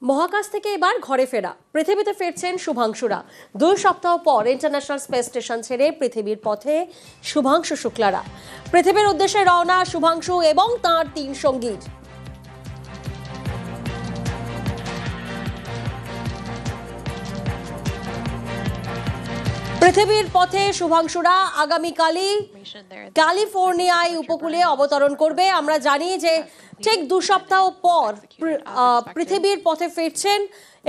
মহাকাশ থেকে এবার ঘরে ফেরা, পৃথিবীতে ফিরছেন শুভাংশুরা। 2 সপ্তাহ পর ইন্টারন্যাশনাল স্পেস স্টেশন ছেড়ে পৃথিবীর পথে শুভাংশু শুক্লারা। পৃথিবীর উদ্দেশ্যে রওনা শুভাংশু এবং তাঁর 3 সঙ্গীর। পৃথিবীর পথে শুভাংশুরা আগামীকালই ক্যালিফোর্নিয়ায় উপকূলে অবতরণ করবে। আমরা জানি যে ঠিক 2 সপ্তাহ পর পৃথিবীর পথে ফিরছেন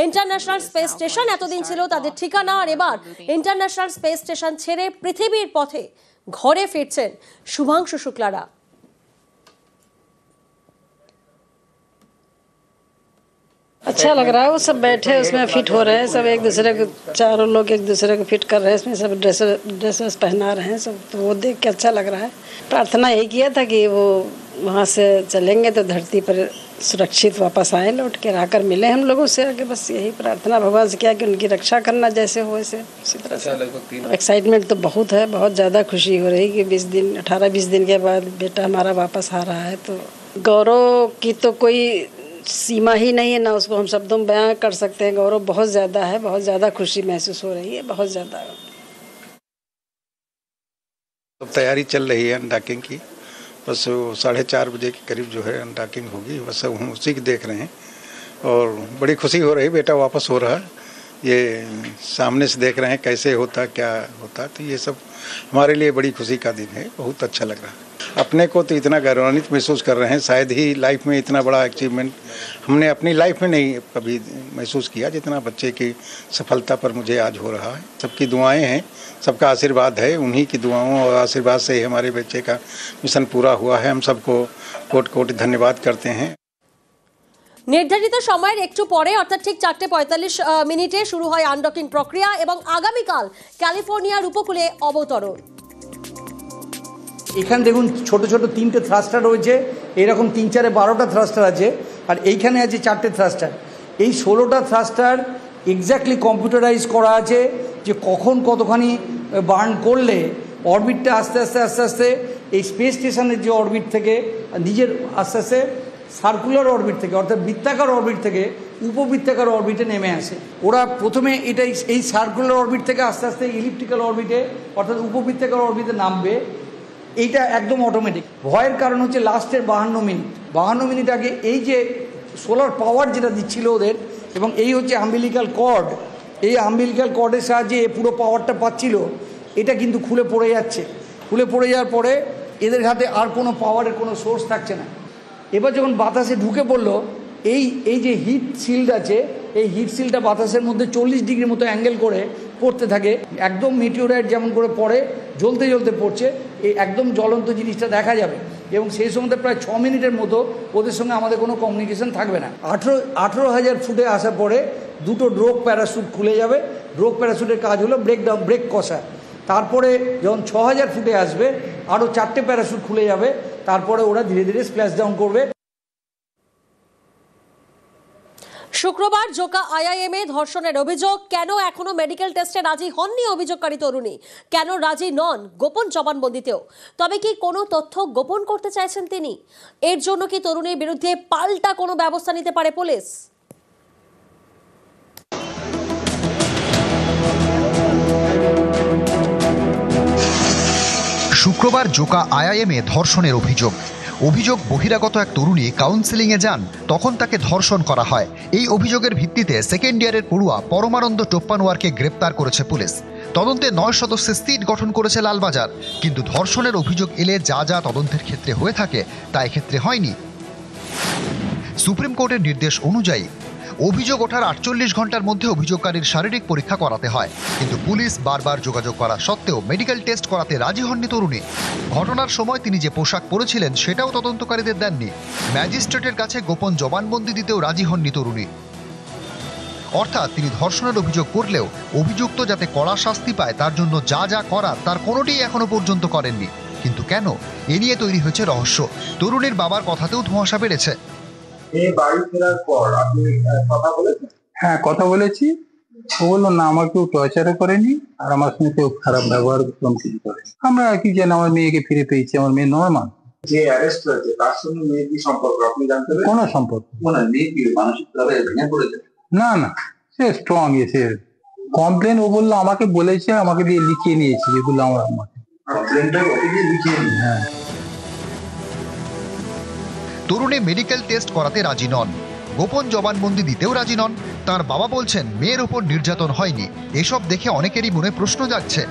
ইন্টারন্যাশনাল স্পেস স্টেশন। এতদিন ছিল তাদের ঠিকানা, আর এবার ইন্টারন্যাশনাল স্পেস স্টেশন ছেড়ে পৃথিবীর পথে ঘরে ফিরছেন শুভাংশু শুক্লারা। अच्छा लग रहा है, वो सब बैठे उसमें फिट हो रहे हैं, सब एक दूसरे को, चारों लोग एक दूसरे को फिट कर रहे हैं, इसमें सब ड्रेसेस पहना रहे हैं सब, तो वो देख के अच्छा लग रहा है। प्रार्थना यही किया था कि वो वहाँ से चलेंगे तो धरती पर सुरक्षित वापस आए, लौट के आकर मिले हम लोगों से आगे। बस यही प्रार्थना भगवान से किया कि उनकी रक्षा करना जैसे हो वैसे, उसी तरह से। एक्साइटमेंट तो बहुत है, बहुत ज़्यादा खुशी हो रही कि 18-20 दिन के बाद बेटा हमारा वापस आ रहा है। तो गौरव की तो कोई सीमा ही नहीं है, ना उसको हम शब्दों में बयां कर सकते हैं। गौरव बहुत ज़्यादा है, बहुत ज़्यादा खुशी महसूस हो रही है, बहुत ज़्यादा। तो तैयारी चल रही है अनडॉकिंग की, बस 4:30 बजे के करीब जो है अनडॉकिंग होगी, बस हम उसी की देख रहे हैं और बड़ी खुशी हो रही है। बेटा वापस हो रहा है, ये सामने से देख रहे हैं कैसे होता क्या होता, तो ये सब हमारे लिए बड़ी खुशी का दिन है, बहुत अच्छा लग रहा है। अपने को तो इतना गौरवान्वित महसूस कर रहे हैं, शायद ही लाइफ में इतना बड़ा अचीवमेंट हमने अपनी लाइफ में नहीं कभी महसूस किया जितना बच्चे की सफलता पर मुझे आज हो रहा है। सबकी दुआएं हैं, सबका आशीर्वाद है, उन्हीं की दुआओं और आशीर्वाद से ही हमारे बच्चे का मिशन पूरा हुआ है। हम सबको कोटि कोटि धन्यवाद करते हैं। নির্ধারিত সময়ের একটু পরে অর্থাৎ ঠিক 4:45 শুরু হয় আনডকিং প্রক্রিয়া এবং আগামীকাল ক্যালিফোর্নিয়ার উপকূলে অবতরণ। এখানে দেখুন ছোট ছোট 3টে থ্রাস্টার রয়েছে, এরকম 3-4-12টা থ্রাস্টার আছে, আর এইখানে আছে 4টে থ্রাস্টার। এই 16টা থ্রাস্টার এক্স্যাক্টলি কম্পিউটারাইজ করা আছে যে কখন কতখানি বার্ন করলে অরবিটটা আস্তে আস্তে আস্তে আস্তে এই স্পেস স্টেশনের যে অরবিট থেকে নিজের আস্তে আস্তে সার্কুলার অরবিট থেকে অর্থাৎ বৃত্তাকার অরবিট থেকে উপবৃত্তাকার অরবিটে নেমে আসে। ওরা প্রথমে এই সার্কুলার অরবিট থেকে আস্তে আস্তে ইলিপ্টিক্যাল অরবিটে অর্থাৎ উপবৃত্তাকার অরবিটে নামবে। এইটা একদম অটোমেটিক। ভয়ের কারণ হচ্ছে লাস্টের 52 মিনিট আগে এই যে সোলার পাওয়ার যেটা দিচ্ছিল ওদের, এবং এই হচ্ছে আম্বিলিক্যাল কর্ড, এই আম্বিলিক্যাল কর্ডের সাহায্যে পুরো পাওয়ারটা পাচ্ছিল, এটা কিন্তু খুলে পড়ে যাচ্ছে। খুলে পড়ে যাওয়ার পরে এদের হাতে আর কোনো পাওয়ারের কোনো সোর্স থাকছে না। এবার যখন বাতাসে ঢুকে পড়লো, এই যে হিট শিল্ড আছে, এই হিট শিল্ডটা বাতাসের মধ্যে 40 ডিগ্রি মতো অ্যাঙ্গেল করে পড়তে থাকে, একদম মিটিওরাইট যেমন করে পড়ে জ্বলতে জ্বলতে পড়ছে, এই একদম জ্বলন্ত জিনিসটা দেখা যাবে। এবং সেই সময় প্রায় 6 মিনিটের মতো ওদের সঙ্গে আমাদের কোনো কমিউনিকেশন থাকবে না। 18,000 ফুটে আসার পরে 2টো ড্রোপ প্যারাশুট খুলে যাবে। ড্রোপ প্যারাশুটের কাজ হলো ব্রেক কষা। তারপরে যখন 6,000 ফুটে আসবে আরও 4টে প্যারাশুট খুলে যাবে, তারপরে ওরা ধীরে ধীরে স্প্ল্যাশ ডাউন করবে। শুক্রবার জোকা আইআইএমে ধর্ষণের অভিযোগ। কেন এখনো মেডিকেল টেস্টে রাজি হননি অভিযোগকারী তরুণী? কেন রাজি নন গোপন জবানবন্দিতেও? তবে কি কোনো তথ্য গোপন করতে চাইছেন তিনি? এর জন্য কি তরুণীর বিরুদ্ধে পাল্টা কোনো ব্যবস্থা নিতে পারে পুলিশ? শুক্রবার জোকা আইআইএমে ধর্ষণের অভিযোগ বহিরাগত এক তরুণী কাউন্সেলিংয়ে যান, তখন তাকে ধর্ষণ করা হয়। এই অভিযোগের ভিত্তিতে সেকেন্ড ইয়ারের পড়ুয়া পরমানন্দ টোপ্পানোয়ারকে গ্রেপ্তার করেছে পুলিশ। তদন্তে 9 সদস্যের সিট গঠন করেছে লালবাজার। কিন্তু ধর্ষণের অভিযোগ এলে যা যা তদন্তের ক্ষেত্রে হয়ে থাকে তা এক্ষেত্রে হয়নি। সুপ্রিম কোর্টের নির্দেশ অনুযায়ী অভিযোগ ওঠার 48 ঘন্টার মধ্যে অভিযোগকারীর শারীরিক পরীক্ষা করাতে হয়। কিন্তু পুলিশ বারবার যোগাযোগ করা সত্ত্বেও মেডিকেল টেস্ট করাতে রাজি হননি তরুণী। ঘটনার সময় তিনি যে পোশাক পরেছিলেন সেটাও তদন্তকারীদের দেননি। ম্যাজিস্ট্রেটের কাছে গোপন জবানবন্দি দিতেও রাজি হননি তরুণী। অর্থাৎ তিনি ধর্ষণের অভিযোগ করলেও অভিযুক্ত যাতে কড়া শাস্তি পায় তার জন্য যা যা করার তার কোনোটিই এখনো পর্যন্ত করেননি। কিন্তু কেন? এ নিয়ে তৈরি হয়েছে রহস্য। তরুণীর বাবার কথাতেও ধোঁয়াশা বেড়েছে। বাড়ি ফেরার পর আপনি কথা বলেছেন? হ্যাঁ, কথা বলেছি। ও বললো না, আমার কেউ টর্চারও করেনি আর আমার সঙ্গে কেউ খারাপ ব্যবহার করে। আমরা কি জানি, আমার মেয়েকে ফিরে পেয়েছি, আমার মেয়ে নর্মাল। যে অ্যারেস্ট হয়েছে তার সঙ্গে মেয়ে কি সম্পর্ক আপনি জানতে পারেন? কোনো সম্পর্ক মানে মেয়ে কি মানসিকভাবে ভেঙে পড়েছে? না না, সে স্ট্রং, এসে কমপ্লেন ও বললো আমাকে বলেছে, আমাকে দিয়ে লিখিয়ে নিয়েছি যেগুলো আমার আমাকে কমপ্লেনটা ওকে দিয়ে লিখিয়ে নিন। হ্যাঁ। তরুণী মেডিকেল টেস্ট করাতে রাজি নন, গোপন জবানবন্দি দিতেও রাজি নন। তার বাবা বলছেন মেয়ের উপর নির্যাতন হয়নি। এসব দেখে অনেকেরই মনে প্রশ্ন জাগছে,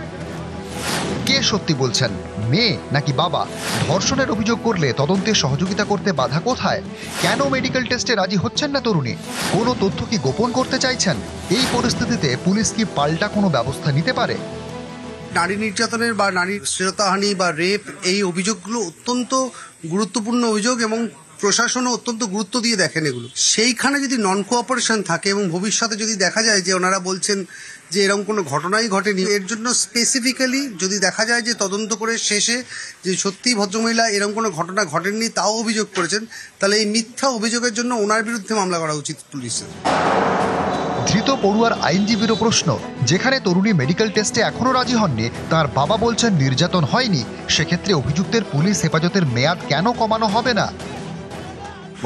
কে সত্যি বলছেন, মেয়ে নাকি বাবা? ধর্ষণের অভিযোগ করলে তদন্তে সহযোগিতা করতে বাধা কোথায়? কেন মেডিকেল টেস্টে রাজি হচ্ছেন না তরুণী? কোনো তথ্য কি গোপন করতে চাইছেন? এই পরিস্থিতিতে পুলিশ কি পাল্টা কোনো ব্যবস্থা নিতে পারে? নারী নির্যাতনের বা নারীর শ্লীলতাহানি বা রেপ, এই অভিযোগগুলো অত্যন্ত গুরুত্বপূর্ণ অভিযোগ এবং প্রশাসনও অত্যন্ত গুরুত্ব দিয়ে দেখেন এগুলো। সেইখানে যদি নন কোঅপারেশন থাকে এবং ভবিষ্যতে যদি দেখা যায় যে ওনারা বলছেন যে এরকম কোনো ঘটনাই ঘটেনি, এর জন্য স্পেসিফিক্যালি যদি দেখা যায় যে তদন্ত করে শেষে যে সত্যিই ভদ্রমহিলা এরকম কোনো ঘটনা ঘটেননি তাও অভিযোগ করেছেন, তাহলে এই মিথ্যা অভিযোগের জন্য ওনার বিরুদ্ধে মামলা করা উচিত পুলিশের। ধৃত পড়ুয়ার আইনজীবীরও প্রশ্ন, যেখানে তরুণী মেডিকেল টেস্টে এখনো রাজি হননি, তার বাবা বলছেন নির্যাতন হয়নি, সেক্ষেত্রে অভিযুক্তের পুলিশ হেফাজতের মেয়াদ কেন কমানো হবে না?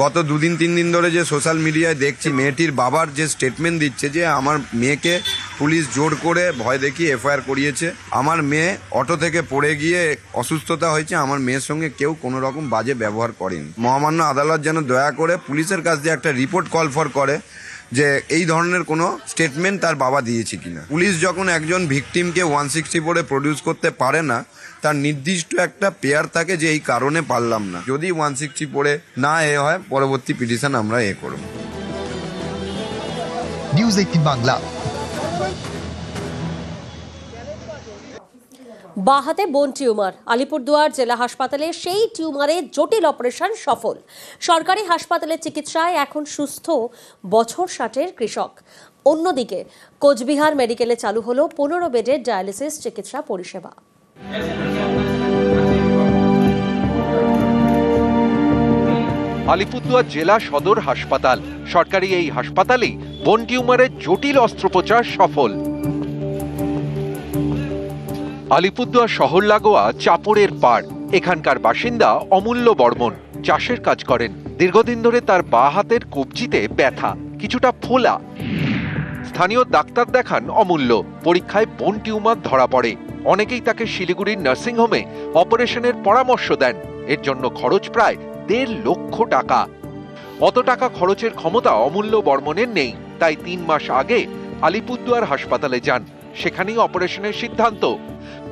গত 2-3 দিন ধরে যে সোশ্যাল মিডিয়ায় দেখছি, মেয়েটির বাবার যে স্টেটমেন্ট দিচ্ছে যে আমার মেয়েকে পুলিশ জোর করে ভয় দেখিয়ে এফআইআর করিয়েছে, আমার মেয়ে অটো থেকে পড়ে গিয়ে অসুস্থতা হয়েছে, আমার মেয়ের সঙ্গে কেউ কোনো রকম বাজে ব্যবহার করেনি। মহামান্য আদালত যেন দয়া করে পুলিশের কাছ দিয়ে একটা রিপোর্ট কল ফর করে যে এই ধরনের কোনো স্টেটমেন্ট তার বাবা দিয়েছে কিনা। পুলিশ যখন একজন ভিকটিমকে 164 প্রডিউস করতে পারে না, তার নির্দিষ্ট একটা পেয়ার থাকে যে এই কারণে পারলাম না, যদি 164 না হয় পরবর্তী পিটিশন আমরা করব। নিউজ 18 বাংলা। বাঁ হাতে বোন টিউমার, আলিপুরদুয়ার জেলা হাসপাতালে সেই টিউমারে জটিল অপারেশন সফল। সরকারি হাসপাতালের চিকিৎসায় এখন সুস্থ বছর 60-এর কৃষক। অন্যদিকে কোচবিহার মেডিকেলে চালু হলো 15 বেডের ডায়ালিসিস চিকিৎসা পরিষেবা। আলিপুরদুয়ার জেলা সদর হাসপাতাল, সরকারি এই হাসপাতালেই বোন টিউমারের জটিল অস্ত্রোপচার সফল। আলিপুরদুয়ার শহর লাগোয়া চাপড়ের পাড়, এখানকার বাসিন্দা অমূল্য বর্মন চাষের কাজ করেন। দীর্ঘদিন ধরে তার বাঁ হাতের কবজিতে ব্যথা, কিছুটা ফোলা। স্থানীয় ডাক্তার দেখান অমূল্য, পরীক্ষায় বোন টিউমার ধরা পড়ে। অনেকেই তাকে শিলিগুড়ির নার্সিংহোমে অপারেশনের পরামর্শ দেন। এর জন্য খরচ প্রায় 1.5 লক্ষ টাকা। অত টাকা খরচের ক্ষমতা অমূল্য বর্মনের নেই, তাই 3 মাস আগে আলিপুরদুয়ার হাসপাতালে যান। সেখানেই অপারেশনের সিদ্ধান্ত।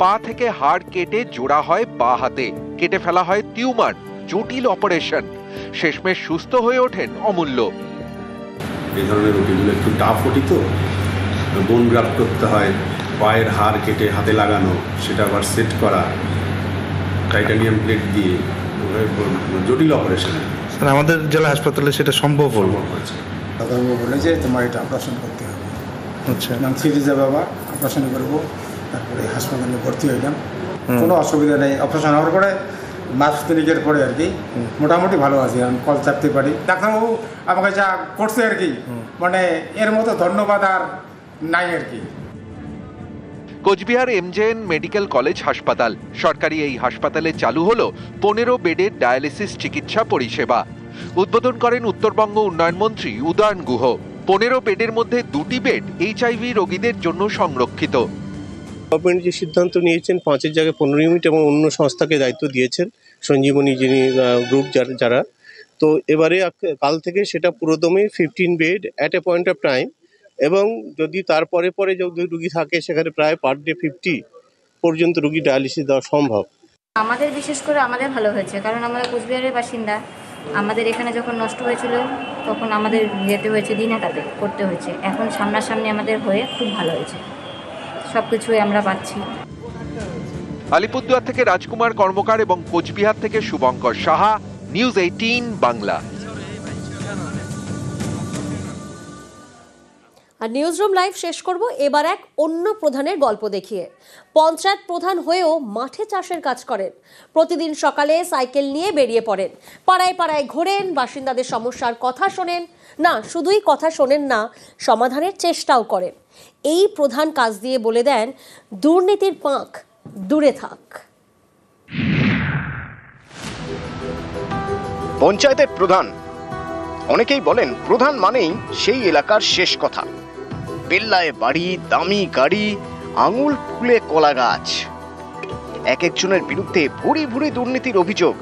পা থেকে হাড় কেটে জোড়া হয় বাঁ হাতে, কেটে ফেলা হয় টিউমার। জটিল অপারেশন, শেষমেশ সুস্থ হয়ে ওঠেন অমূল্য। এই ধরনের রুটিগুলো একটু টাফ ওটি, তো বোন গ্রাফট করতে হয়, পায়ের হাড় কেটে হাতে লাগানো, সেটা আবার সেট করা টাইটানিয়াম প্লেট দিয়ে, জটিল অপারেশন। আমাদের জেলা হাসপাতালে সেটা সম্ভব হলো। ডাক্তারবাবু বলে যে তোমার এটা অপারেশন করতে হবে। আচ্ছা, নাম ছিটে যাবে, আবার অপারেশন করবো। তারপরে হাসপাতালে ভর্তি হইলাম, কোনো অসুবিধা নেই। অপারেশন হওয়ার পরে মাস 3 পরে আর কি মোটামুটি ভালো আছি, আমি কল চাপতে পারি। ডাক্তারবাবু আমাকে যা করছে আর কি, মানে এর মতো ধন্যবাদ আর নাই আর কি। কোচবিহার এমজেএন মেডিকেল কলেজ হাসপাতাল, সরকারি এই হাসপাতালে চালু হলো 15 বেডের ডায়ালিসিস চিকিৎসা পরিষেবা। উদ্বোধন করেন উত্তরবঙ্গ উন্নয়ন মন্ত্রী উদয়ন গুহ। 15 বেডের মধ্যে 2টি বেড এইচআইভি রোগীদের জন্য সংরক্ষিত। গভর্নমেন্ট যে সিদ্ধান্ত নিয়েছেন 5-এর জায়গায় 15 ইউনিট এবং অন্য সংস্থাকে দায়িত্ব দিয়েছেন, সঞ্জীবনী যিনি গ্রুপ যারা, তো এবারে কাল থেকে সেটা পুরোদমে 15 bed at a point of time, এবং যদি তারপরে যদি রুগী থাকে সেখানে প্রায় পার ডে 50 পর্যন্ত রুগী ডায়ালিসিস দেওয়া সম্ভব। আমাদের বিশেষ করে আমাদের ভালো হয়েছে, কারণ আমরা কোচবিহারের বাসিন্দা। আমাদের এখানে যখন নষ্ট হয়েছিল তখন আমাদের যেতে হয়েছে দিনে তাদের করতে হয়েছে। এখন সামনাসামনি আমাদের হয়ে খুব ভালো হয়েছে, সব কিছুই আমরা পাচ্ছি। আলিপুরদুয়ার থেকে রাজকুমার কর্মকার এবং কোচবিহার থেকে শুভঙ্কর সাহা, নিউজ 18 বাংলা। আর নিউজরুম লাইভ শেষ করব এবার এক অন্য প্রধানের গল্প দেখিয়ে। পঞ্চায়েত প্রধান হয়েও মাঠে চাষের কাজ করেন। প্রতিদিন সকালে সাইকেল নিয়ে বেরিয়ে পড়েন, পাড়ায় পাড়ায় ঘোরেন, বাসিন্দাদের সমস্যার কথা শোনেন। না, শুধুই কথা শোনেন না, সমাধানের চেষ্টাও করেন। এই প্রধান কাজ দিয়ে বলে দেন, দুর্নীতির পাঁক দূরে থাক। পঞ্চায়েতের প্রধান, অনেকেই বলেন প্রধান মানেই সেই এলাকার শেষ কথা। বেল্লায় বাড়ি, দামি গাড়ি, আঙুল ফুলে কলা গাছ। এক একজনের বিরুদ্ধে ভুরি ভুরি দুর্নীতির অভিযোগ।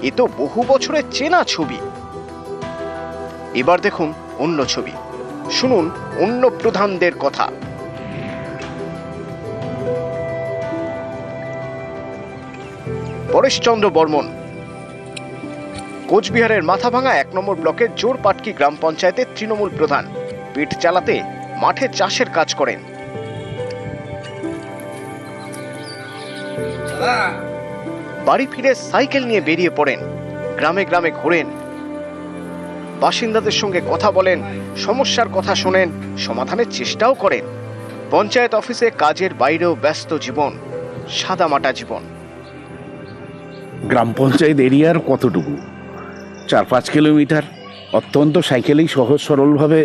এ তো বহু বছরের চেনা ছবি। এবার দেখুন অন্য ছবি, শুনুন অন্য প্রধানদের কথা। পরেশচন্দ্র বর্মন কোচবিহারের মাথাভাঙা ১ নম্বর ব্লকের জোরপাটকি গ্রাম পঞ্চায়েতের তৃণমূল প্রধান। পেট চালাতে মাঠে চাষের কাজ করেন। বাড়ি ফিরে সাইকেল নিয়ে বেরিয়ে পড়েন, গ্রামে গ্রামে ঘোরেন, বাসিন্দাদের সঙ্গে কথা বলেন, সমস্যার কথা শোনেন, সমাধানের চেষ্টাও করেন। পঞ্চায়েত অফিসে কাজের বাইরেও ব্যস্ত জীবন, সাদামাটা জীবন। গ্রাম পঞ্চায়েত এরিয়ার কতটুকু? ৪-৫ কিলোমিটার। অত্যন্ত সাইকেলেই সহজ সরলভাবে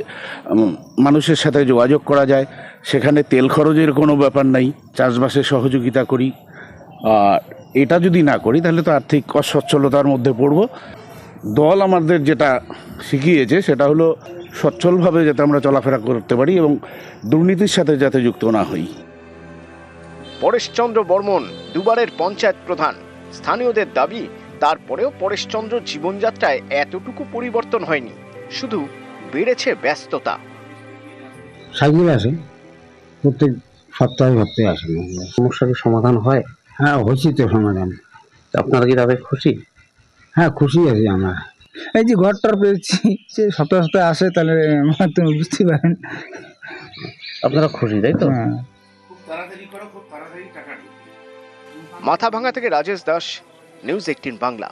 মানুষের সাথে যোগাযোগ করা যায়। সেখানে তেল খরচের কোনো ব্যাপার নাই, চাষবাসে সহযোগিতা করি। আর এটা যদি না করি তাহলে তো আর্থিক অসচ্ছলতার মধ্যে পড়ব। দল আমাদের যেটা শিখিয়েছে সেটা হলো সচ্ছলভাবে যাতে আমরা চলাফেরা করতে পারি এবং দুর্নীতির সাথে যাতে যুক্ত না হই। পরেশচন্দ্র বর্মন দুবারের পঞ্চায়েত প্রধান। স্থানীয়দের দাবি, তারপরেও পরেশচন্দ্র জীবনযাত্রায় এতটুকু পরিবর্তন হয়নি, শুধু বেড়েছে ব্যস্ততা। সাইকেল আসে, প্রত্যেক সপ্তাহে ঘুরতে আসে। সমস্যার সমাধান হয়? হ্যাঁ, হয়েছি তো সমাধান। আপনারা কি তাদের খুশি? হ্যাঁ, খুশি আছি আমরা। এই যে ঘরটার পেয়েছি, সে সপ্তাহে সপ্তাহে আসে, তাহলে তুমি বুঝতে পারেন আপনারা খুশি, তাই তো? মাথাভাঙা থেকে রাজেশ দাস, নিউজ 18 বাংলা।